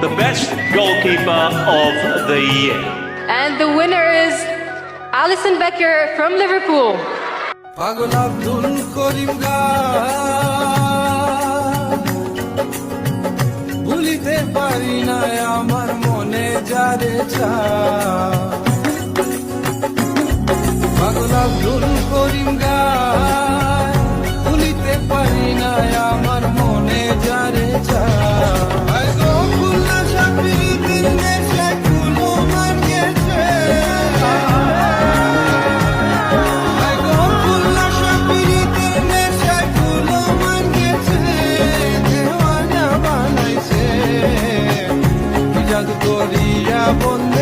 the best goalkeeper of the year. And the winner is Alison Becker from Liverpool. পাগল আব্দুল করিম ভুলিতে পারি না আমার মনে যারে পাগল আব্দুল করিম ভুলিতে পারি না আমার মনে যারে খুলনা সাপির দিনে সে কুলো মান গেছে বন্ধু